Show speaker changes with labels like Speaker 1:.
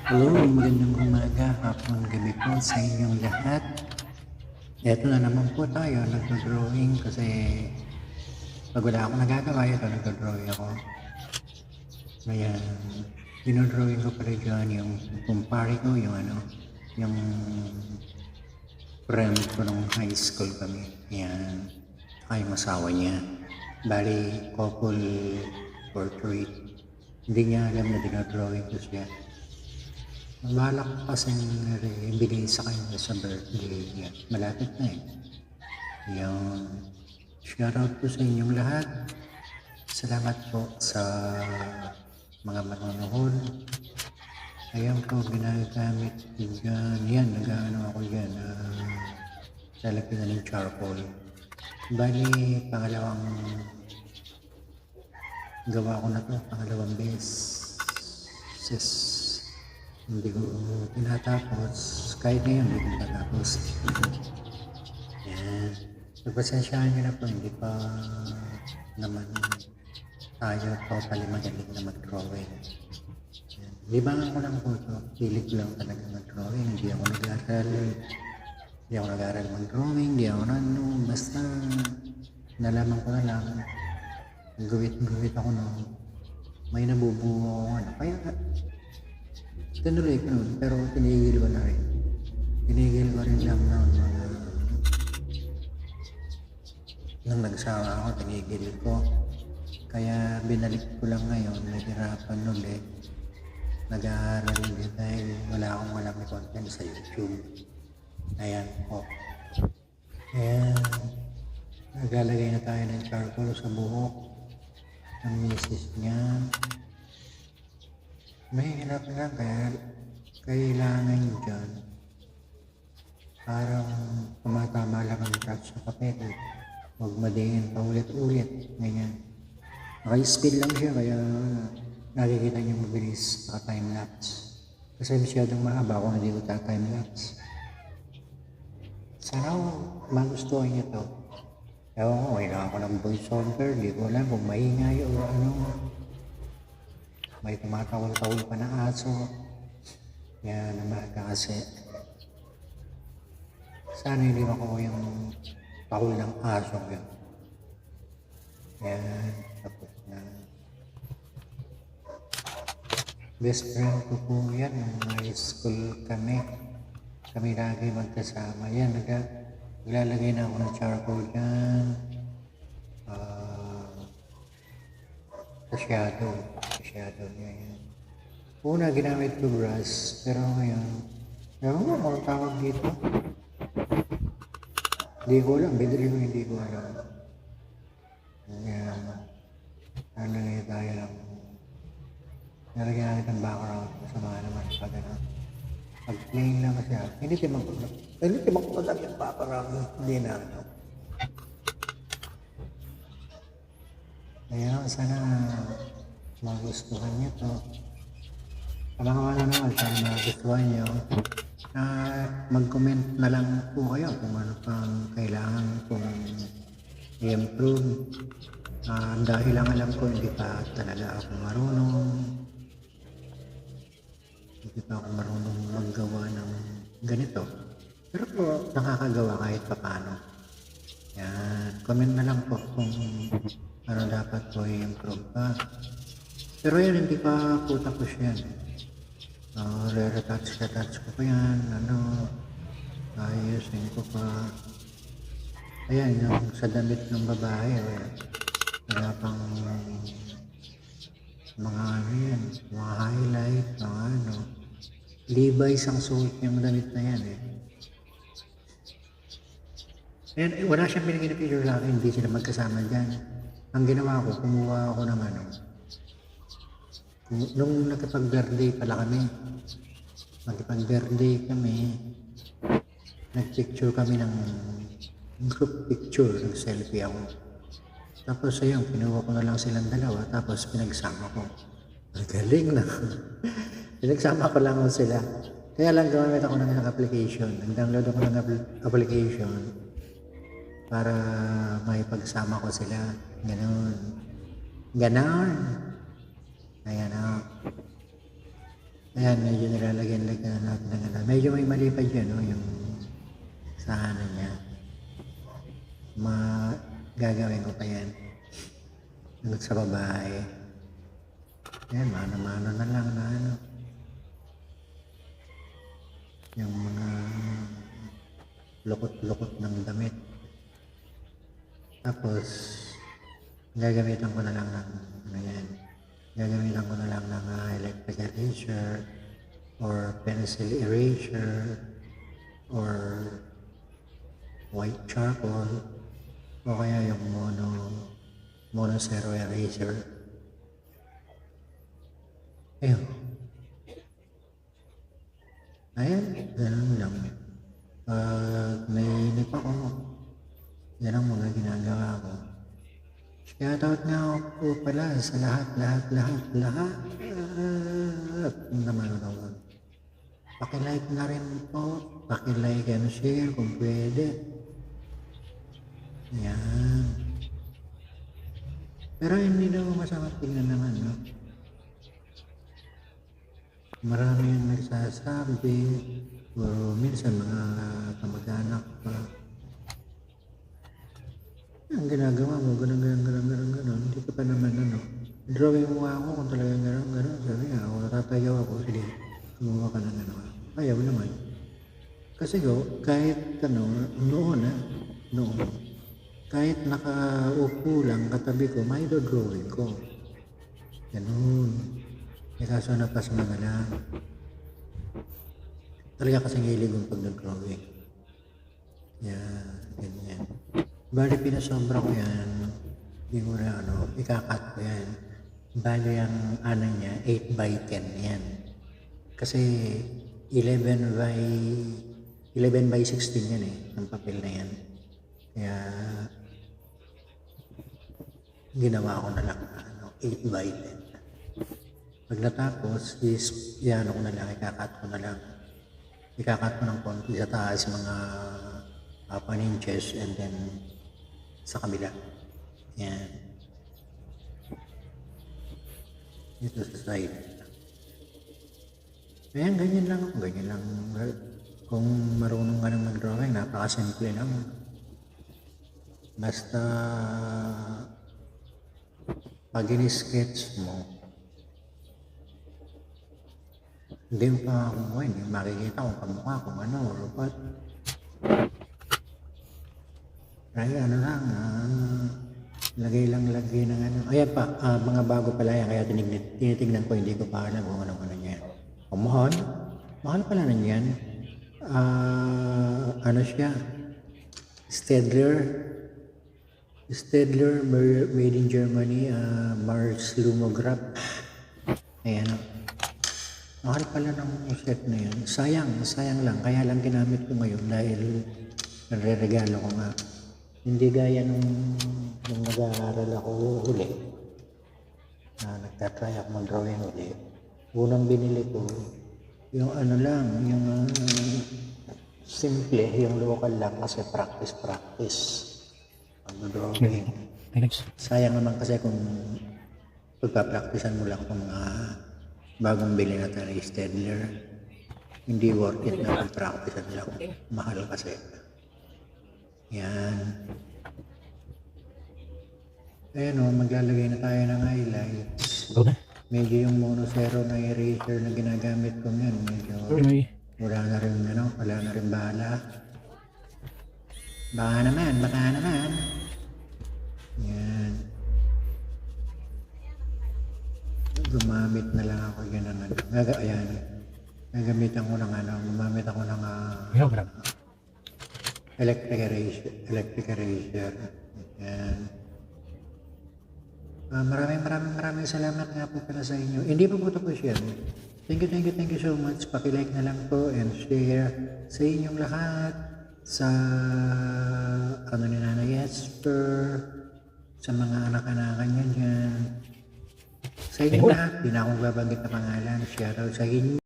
Speaker 1: Hello, magandang umaga, hapon, gabi po sa inyong lahat. Eto na naman po tayo, nagdo-drawing kasi pag wala akong nagagawa, ito nagdo-drawing ako. Ayan, dinodrawing ko pala dyan yung kumpare ko, yung friend ko nung high school kami. Ayan, saka yung asawa niya. Bali, couple portrait. Hindi niya alam na dinodrawing ko siya. Balak ko kasing ibigay sa kanya sa birthday niya. Malapit na eh. Yung shoutout po sa inyong lahat. Salamat po sa mga manonood. Ayan po, ginagamit ko dyan. Yan, nag-ano ako dyan. Lalagyan na ng charcoal. Bali, pangalawang gawa ko na to. Pangalawang beses. Hindi ko tinatapos. Kahit ngayon, hindi ko tinatapos. Yan. Pagpasensyaan nyo na po, hindi pa naman tayo totally magaling na mag-drawing. Libangan ko lang po ito. Pilit lang talaga mag-drawing. Hindi ako nag-aaral mag-drawing. Hindi ako basta nalaman ko na lang. Guwit ako may nabubuo ako Kaya tinuloy ko nun, pero tinigil ko na rin. Tinigil ko rin lang nung nagsawa ako, tinigil ko. Kaya binalik ko lang ngayon, nahirapan ulit. Nag-aaral ulit dahil wala akong malaki content sa YouTube. Ayan po. Ayan. Naglalagay na tayo ng charcoal sa buhok ng misis niya. Mahirap lang kaya kailangan dyan parang tumatama lang ang touch sa papel. Huwag madiin pa ulit-ulit. Ganyan. Naka-speed lang siya kaya nakikita niyo mabilis sa time-lapse. Kasi masyadong mahaba kung hindi ko time-lapse. Sana magustuhan niyo to. Ewan ko, kailangan ko ng voiceover. Hindi ko alam kung maingay o ano. May tumatawal-tawal pa na aso. Yan naman kasi. Sana hindi makuha yung tawal ng aso yun. Yan. Tapos na. Best friend ko po yan. Nung high school kami. Kami lagi magkasama. Yan. Naglalagay na ako ng charcoal dyan. Shadow niya yan. Una, ginamit ko brush, pero ngayon, ewan ko kung tawag dito. Hindi ko alam, hindi ko alam. Yan. Nalagay tayo lang. Nalagyan natin ang background. Masama naman pag ano. Pag plain lang siya, hindi timang ko lang yung background. Hindi na ano. Kaya sana magustuhan niyo to. Abangan naman sana magustuhan niyo. Mag-comment na lang po kayo kung ano pang kailangan kong i-improve. Dahil lang alam ko hindi pa talaga ako marunong. Hindi pa ako marunong maggawa ng ganito. Pero po nakakagawa kahit pa paano. Yan. Comment na lang po kung ano dapat po i-improve pa. Pero yan, hindi pa po tapos yan. Re-retouch ko pa yan. Ayusin ko pa. Ayan, yung sa damit ng babae. Wala pang mga yan, mga highlight, mga Levi's ang suot yung damit na yan eh. Ayan, wala siyang binigyan na picture sa akin, hindi sila magkasama dyan. Ang ginawa ko, kumuha ako ng nung nakipag-birthday pala kami, nag-picture kami ng group picture, nag-selfie ako. Tapos ayun, pinuha ko na lang silang dalawa, tapos pinagsama ko. Galing na. Pinagsama ko lang sila. Kaya lang gumamit ako ng application. Nag-download ako ng application para maipagsama ko sila. Ganon. Ayan o. Ayan, medyo nilalagyan-lagyan na natin ng ano. Medyo may mali pa dyan, no? Yung sa ano niya. Gagawin ko pa yan. Hanggang sa babae. Ayan, mano-mano na lang na ano. Yung mga lukot-lukot ng damit. Tapos, gagamitan ko na lang ng ano yan. Gagamitan ko na lang ng electric eraser or pencil eraser or white charcoal o kaya yung mono zero eraser. Ayun. Ayan, ganun lang. Pag nainip ako, yan ang mga ginagawa ko. Shoutout nga ako pala sa lahat naman ako. Paki-like na rin po. Paki-like and share kung pwede. Yan. Pero hindi daw masama tingnan naman, no? Marami yung nagsasabi o minsan mga kamag-anak pa. Ang ginagawa mo, ganun. Hindi ka pa naman ano. Drawing mo ako kung talagang ganun. Sabi nga, kung natatayaw ako, sige, gumawa ka ng ano. Ayaw naman. Kasi kahit noon, kahit nakaupo lang katabi ko, may drawing ko. Ganun. Kaso napasma na lang. Talaga kasing hilig yung pag-drawing. Yan, ganyan. Bali pinasobra ko yan. Hindi ko na ikakat ko yan. Bali ang niya, 8x10 yan. Kasi 11 by 16 yan ang papel na yan. Kaya ginawa ko na lang 8x10. Pag natapos, yan ko na lang, ikakat ko na lang. Ikakat ko ng konti sa taas, mga 1 inches, and then sa kabila. Yan. Ito sa side. Ayan, ganyan lang. Kung marunong ka ng mag-drawing, napakasimple lang. Basta pag in-sketch mo, hindi mo pa hindi makikita kung kamukha, kung ano, or what. Kaya lagay ng ano. Ayan pa, mga bago pala yan, kaya tinitignan ko, hindi ko pa alam kung ano niya. Mahal pala na yan. Ano siya? Stedler made in Germany, Mars Lumograph. Ayan. Mahal pala ng set na yun. Sayang lang. Kaya lang ginamit ko ngayon dahil nare-regalo ko nga. Hindi gaya nung nag-aaral ako uli. Nagtatry ako mag-drawing uli. Unang binili ko, yung yung simple, yung local lang kasi practice. Mag-drawing. Sayang naman kasi kung pagpa-practicean mo lang kung mga bagong bili na tayo Stedler, hindi worth it na pag-practicean lang. Mahal kasi. Yan. Ayan maglalagay na tayo ng highlights. Medyo yung mono zero na eraser na ginagamit ko ngayon, medyo wala na rin bala. Baka naman. Yan. Gumamit na lang ako yan ng ayan. Gagamitan ko ng gumamit ako ng electric eraser. Ayan. Maraming salamat nga po pala sa inyo. Hindi pa po tapos yan. Thank you so much. Paki-like na lang po and share sa inyong lahat. Sa ni Nanay Esther, sa mga anak-anakan niya dyan. Sa inyong lahat, di na akong babanggit na pangalan. Shoutout sa inyo.